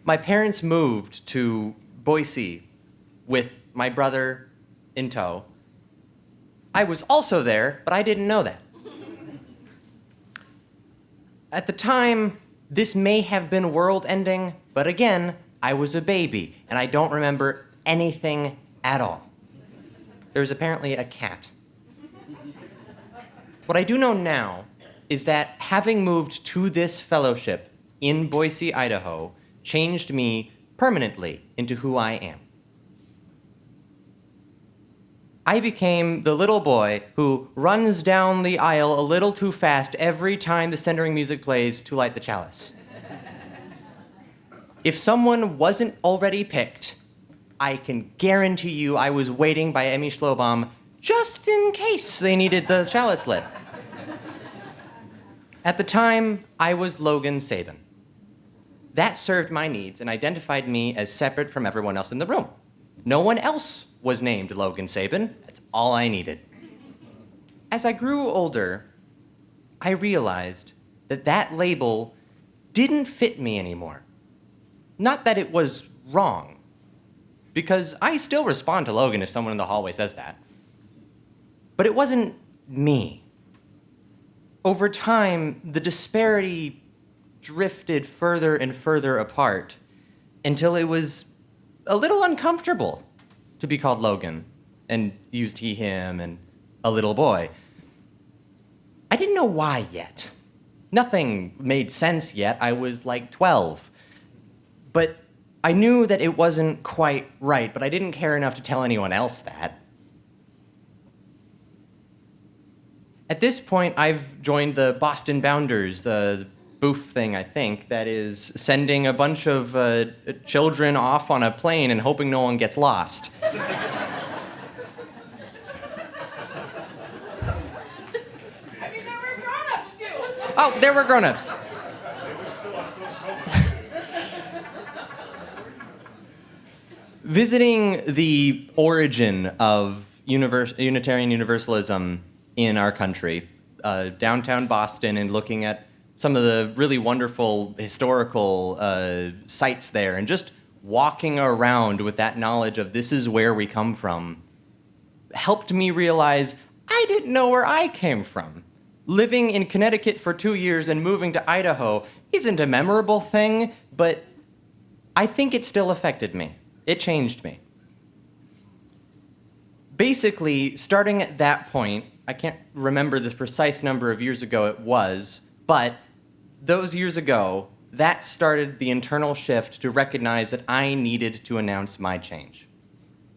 My parents moved to Boise with my brother in tow. I was also there, but I didn't know that. At the time, this may have been world-ending, but again, I was a baby, and I don't remember anything at all. There was apparently a cat. What I do know now is that having moved to this fellowship in Boise, Idaho, changed me permanently into who I am. I became the little boy who runs down the aisle a little too fast every time the centering music plays to light the chalice. If someone wasn't already picked, I can guarantee you I was waiting by Emmy Schlobaum just in case they needed the chalice lit. At the time, I was Logan Sabin. That served my needs and identified me as separate from everyone else in the room. No one else was named Logan Sabin. That's all I needed. As I grew older, I realized that that label didn't fit me anymore. Not that it was wrong, because I still respond to Logan if someone in the hallway says that. But it wasn't me. Over time, the disparity drifted further and further apart until it was a little uncomfortable to be called Logan and used he, him, and a little boy. I didn't know why yet. Nothing made sense yet. I was like 12. But I knew that it wasn't quite right, but I didn't care enough to tell anyone else that. At this point, I've joined the Boston Bounders, booth thing, I think, that is sending a bunch of children off on a plane and hoping no one gets lost. Oh, there were grown-ups. Visiting the origin of Unitarian Universalism in our country, downtown Boston, and looking at some of the really wonderful historical sites there, and just walking around with that knowledge of this is where we come from, helped me realize I didn't know where I came from. Living in Connecticut for 2 years and moving to Idaho isn't a memorable thing, but I think it still affected me. It changed me. Basically, starting at that point, I can't remember the precise number of years ago it was, but those years ago, that started the internal shift to recognize that I needed to announce my change.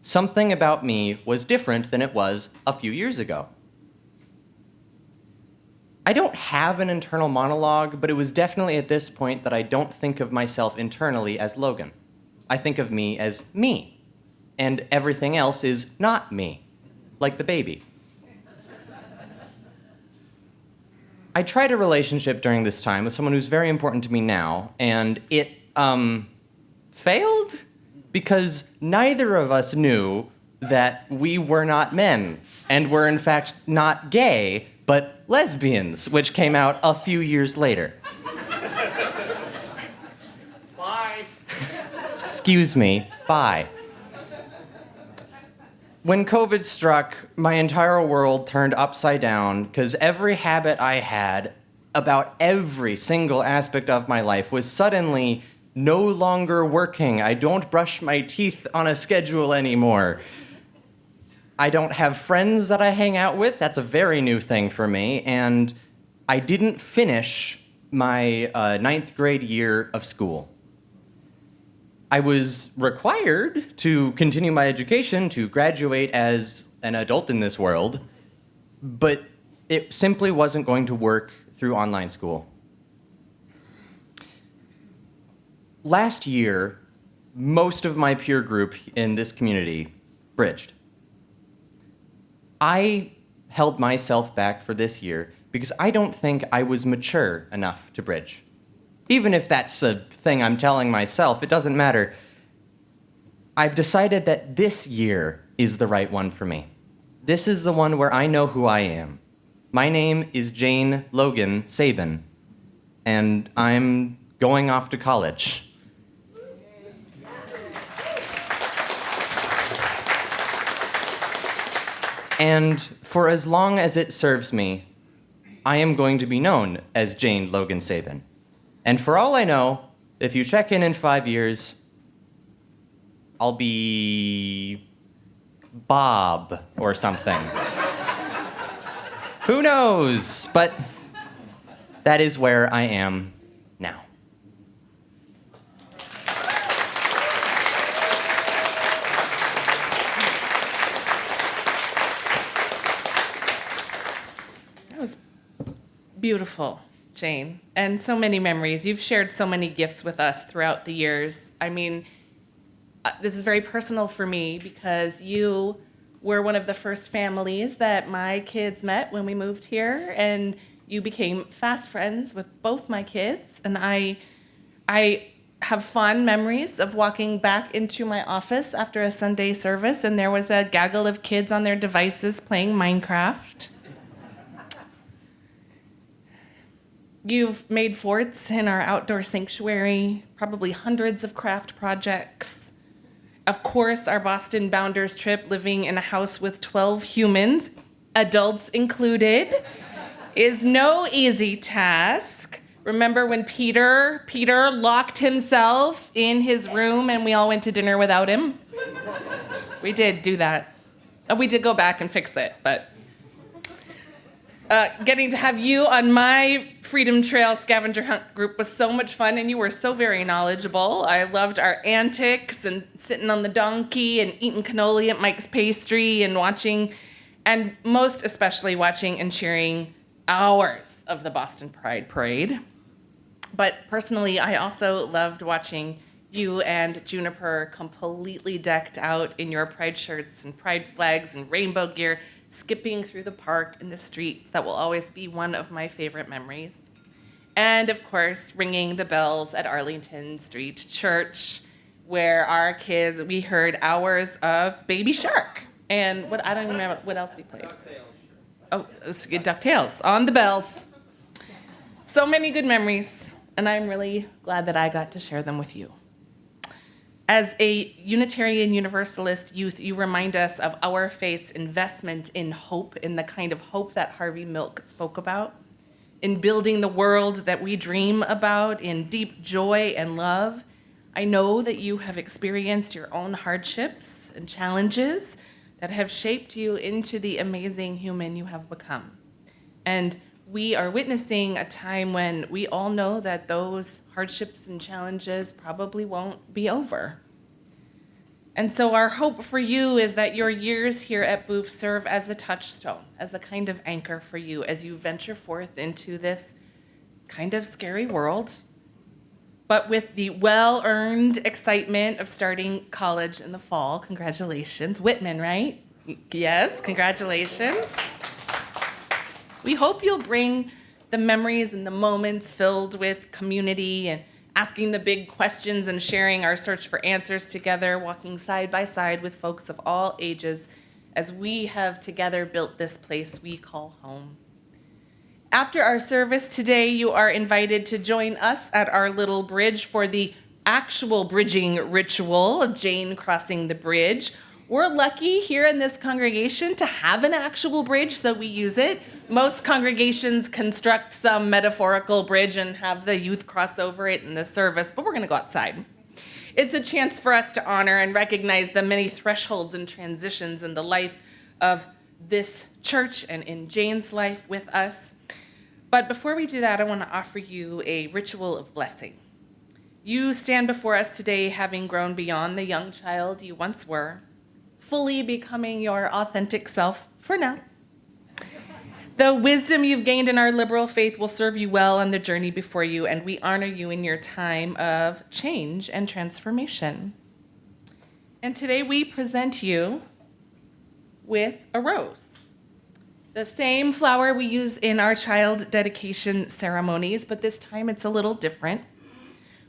Something about me was different than it was a few years ago. I don't have an internal monologue, but it was definitely at this point that I don't think of myself internally as Logan. I think of me as me, and everything else is not me, like the baby. I tried a relationship during this time with someone who's very important to me now, and it failed because neither of us knew that we were not men, and were in fact not gay, but lesbians, which came out a few years later. Bye. Excuse me, bye. When COVID struck, my entire world turned upside down because every habit I had about every single aspect of my life was suddenly no longer working. I don't brush my teeth on a schedule anymore. I don't have friends that I hang out with. That's a very new thing for me. And I didn't finish my 9th grade year of school. I was required to continue my education to graduate as an adult in this world, but it simply wasn't going to work through online school. Last year, most of my peer group in this community bridged. I held myself back for this year because I don't think I was mature enough to bridge. Even if that's a thing I'm telling myself, it doesn't matter. I've decided that this year is the right one for me. This is the one where I know who I am. My name is Jane Logan Sabin, and I'm going off to college. And for as long as it serves me, I am going to be known as Jane Logan Sabin. And for all I know, if you check in 5 years, I'll be Bob or something. Who knows? But that is where I am now. That was beautiful, Jane, and so many memories. You've shared so many gifts with us throughout the years. I mean, this is very personal for me because you were one of the first families that my kids met when we moved here, and you became fast friends with both my kids. And I have fond memories of walking back into my office after a Sunday service, and there was a gaggle of kids on their devices playing Minecraft. You've made forts in our outdoor sanctuary, probably hundreds of craft projects. Of course, our Boston Bounders trip, living in a house with 12 humans, adults included, is no easy task. Remember when Peter locked himself in his room and we all went to dinner without him? We did do that. We did go back and fix it, but getting to have you on my Freedom Trail scavenger hunt group was so much fun, and you were so very knowledgeable. I loved our antics and sitting on the donkey and eating cannoli at Mike's Pastry and watching, and most especially watching and cheering hours of the Boston Pride Parade. But personally, I also loved watching you and Juniper completely decked out in your pride shirts and pride flags and rainbow gear, skipping through the park and the streets. That will always be one of my favorite memories. And of course, ringing the bells at Arlington Street Church, where our kids, we heard hours of Baby Shark. And what, I don't even remember what else we played. Oh, it was DuckTales on the bells. So many good memories, and I'm really glad that I got to share them with you. As a Unitarian Universalist youth, you remind us of our faith's investment in hope, in the kind of hope that Harvey Milk spoke about, in building the world that we dream about, in deep joy and love. I know that you have experienced your own hardships and challenges that have shaped you into the amazing human you have become. And we are witnessing a time when we all know that those hardships and challenges probably won't be over. And so our hope for you is that your years here at Booth serve as a touchstone, as a kind of anchor for you as you venture forth into this kind of scary world, but with the well-earned excitement of starting college in the fall. Congratulations. Whitman, right? Yes, congratulations. We hope you'll bring the memories and the moments filled with community and asking the big questions and sharing our search for answers together, walking side by side with folks of all ages as we have together built this place we call home. After our service today, you are invited to join us at our little bridge for the actual bridging ritual of Jane crossing the bridge. We're lucky here in this congregation to have an actual bridge, so we use it. Most congregations construct some metaphorical bridge and have the youth cross over it in the service, but we're going to go outside. It's a chance for us to honor and recognize the many thresholds and transitions in the life of this church and in Jane's life with us. But before we do that, I want to offer you a ritual of blessing. You stand before us today having grown beyond the young child you once were, fully becoming your authentic self for now. The wisdom you've gained in our liberal faith will serve you well on the journey before you, and we honor you in your time of change and transformation. And today we present you with a rose. The same flower we use in our child dedication ceremonies, but this time it's a little different.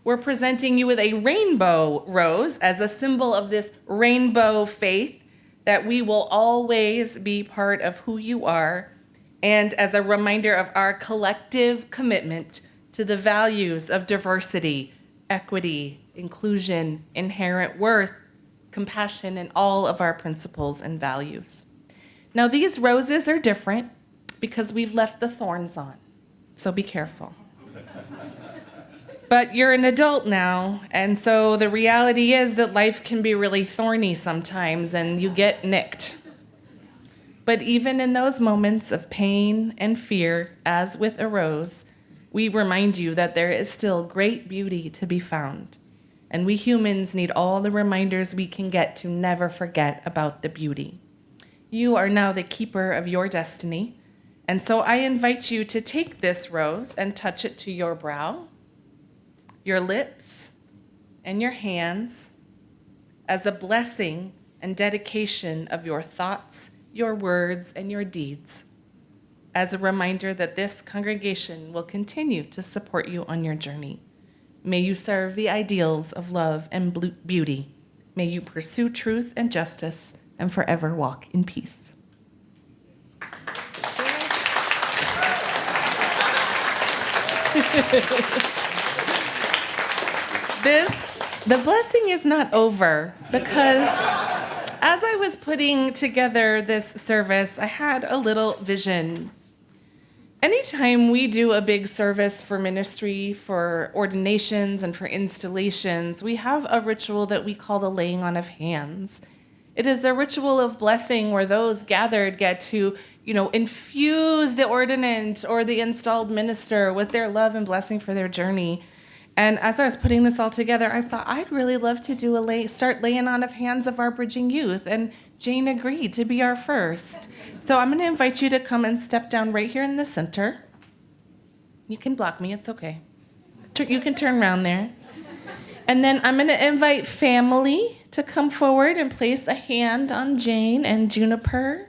We're presenting you with a rainbow rose as a symbol of this rainbow faith that we will always be part of who you are, and as a reminder of our collective commitment to the values of diversity, equity, inclusion, inherent worth, compassion, and all of our principles and values. Now, these roses are different because we've left the thorns on, so be careful. But you're an adult now, and so the reality is that life can be really thorny sometimes, and you get nicked. But even in those moments of pain and fear, as with a rose, we remind you that there is still great beauty to be found. And we humans need all the reminders we can get to never forget about the beauty. You are now the keeper of your destiny, and so I invite you to take this rose and touch it to your brow, your lips, and your hands as a blessing and dedication of your thoughts, your words, and your deeds, as a reminder that this congregation will continue to support you on your journey. May you serve the ideals of love and beauty. May you pursue truth and justice and forever walk in peace. The blessing is not over, because as I was putting together this service, I had a little vision. Anytime we do a big service for ministry, for ordinations, and for installations, we have a ritual that we call the laying on of hands. It is a ritual of blessing where those gathered get to, infuse the ordinand or the installed minister with their love and blessing for their journey. And as I was putting this all together, I thought I'd really love to do start laying on of hands of our bridging youth. And Jane agreed to be our first. So I'm going to invite you to come and step down right here in the center. You can block me, it's okay. You can turn around there. And then I'm going to invite family to come forward and place a hand on Jane and Juniper.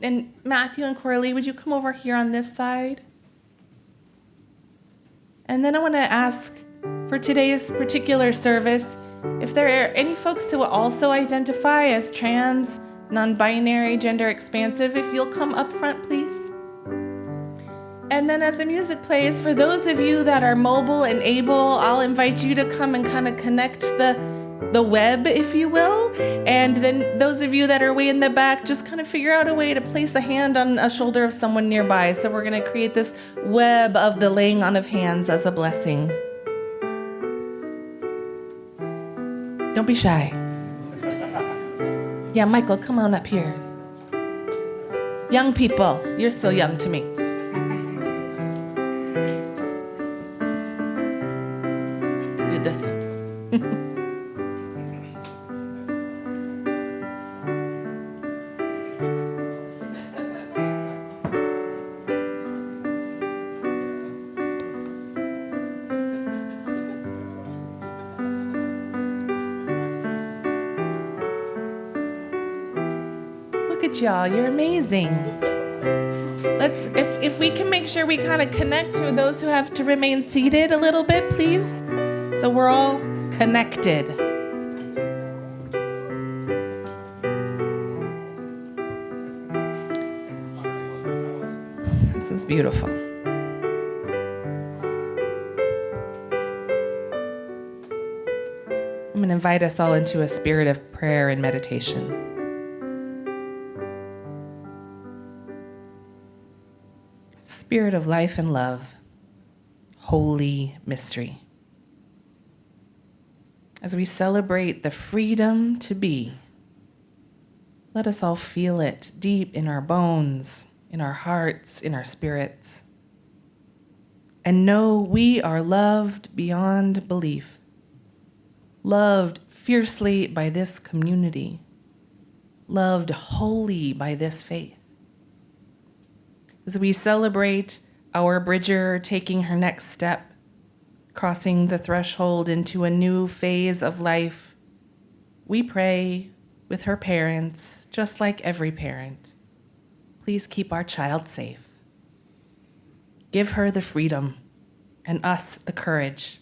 And Matthew and Coralie, would you come over here on this side? And then I want to ask for today's particular service, if there are any folks who also identify as trans, non-binary, gender expansive, if you'll come up front, please. And then as the music plays, for those of you that are mobile and able, I'll invite you to come and kind of connect the web, if you will. And then those of you that are way in the back, just kind of figure out a way to place a hand on a shoulder of someone nearby. So we're going to create this web of the laying on of hands as a blessing. Don't be shy. Yeah, Michael, come on up here. Young people, you're still young to me. Do this end. Look at y'all, you're amazing. If we can make sure we kind of connect to those who have to remain seated a little bit, please. So we're all connected. This is beautiful. I'm going to invite us all into a spirit of prayer and meditation. Spirit of life and love, holy mystery. As we celebrate the freedom to be, let us all feel it deep in our bones, in our hearts, in our spirits, and know we are loved beyond belief, loved fiercely by this community, loved wholly by this faith. As we celebrate our Bridger taking her next step, crossing the threshold into a new phase of life, we pray with her parents, just like every parent. Please keep our child safe. Give her the freedom and us the courage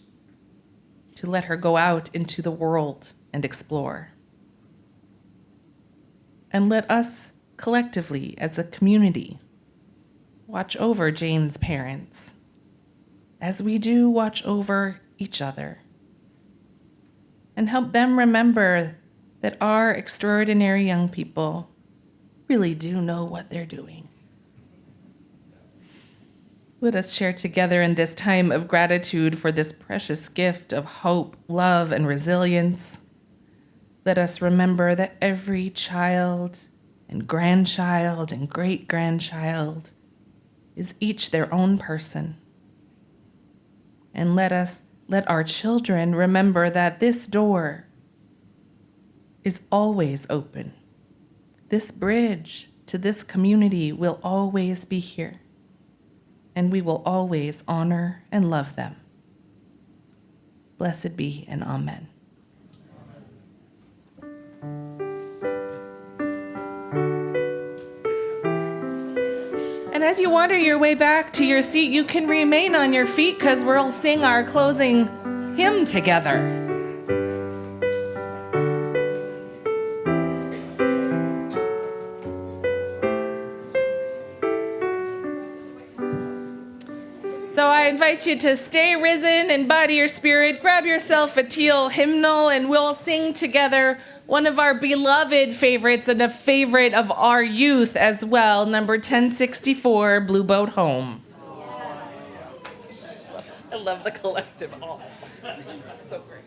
to let her go out into the world and explore. And let us collectively, as a community, watch over Jane's parents, as we do watch over each other, and help them remember that our extraordinary young people really do know what they're doing. Let us share together in this time of gratitude for this precious gift of hope, love, and resilience. Let us remember that every child and grandchild and great-grandchild is each their own person. And let our children remember that this door is always open. This bridge to this community will always be here, and we will always honor and love them. Blessed be and amen. And as you wander your way back to your seat, you can remain on your feet because we'll sing our closing hymn together. So I invite you to stay risen and body your spirit. Grab yourself a teal hymnal and we'll sing together one of our beloved favorites and a favorite of our youth as well, number 1064, Blue Boat Home. I love the collective all. So great.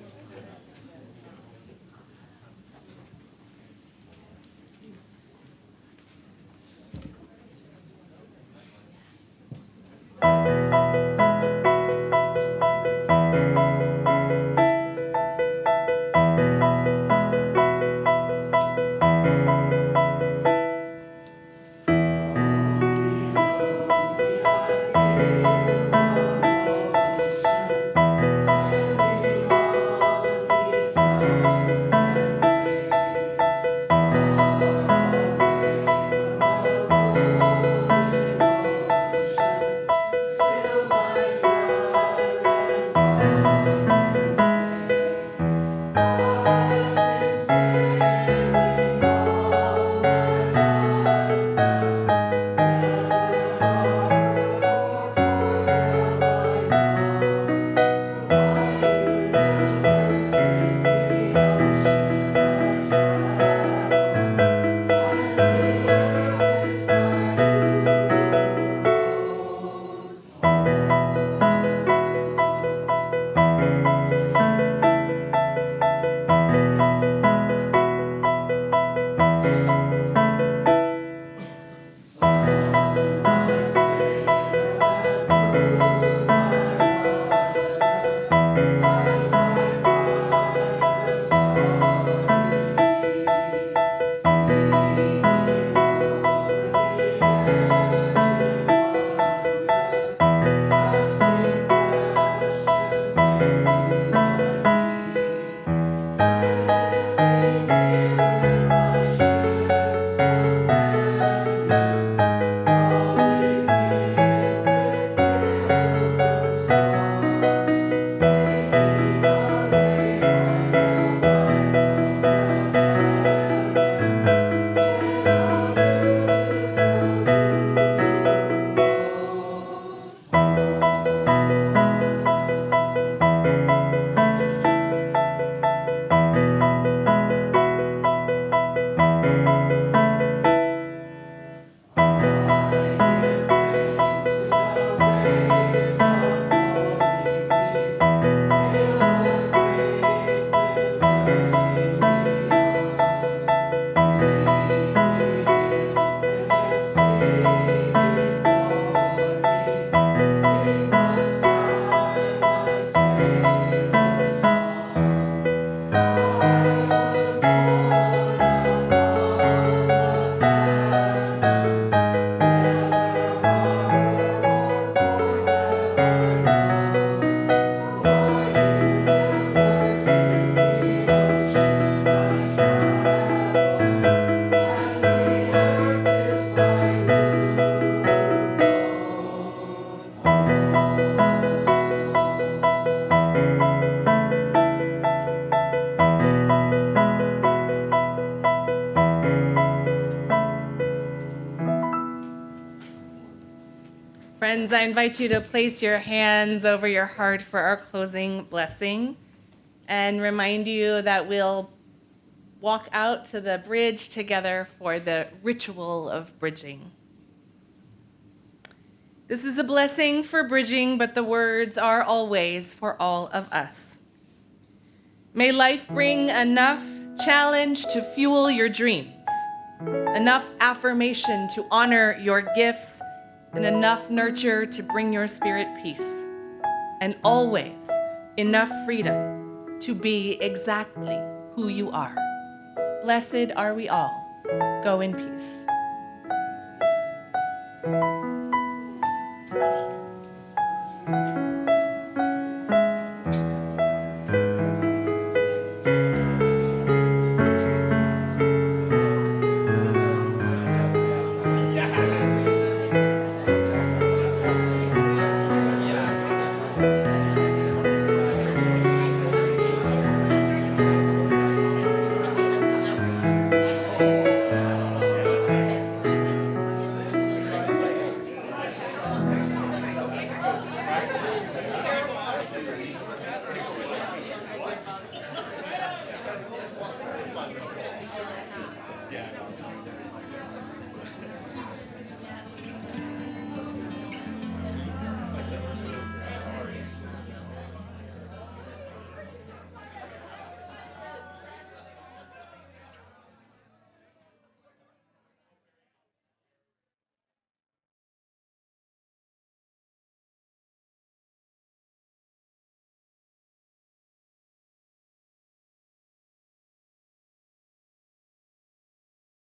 Friends, I invite you to place your hands over your heart for our closing blessing and remind you that we'll walk out to the bridge together for the ritual of bridging. This is a blessing for bridging, but the words are always for all of us. May life bring enough challenge to fuel your dreams, enough affirmation to honor your gifts, and enough nurture to bring your spirit peace, and always enough freedom to be exactly who you are. Blessed are we all. Go in peace.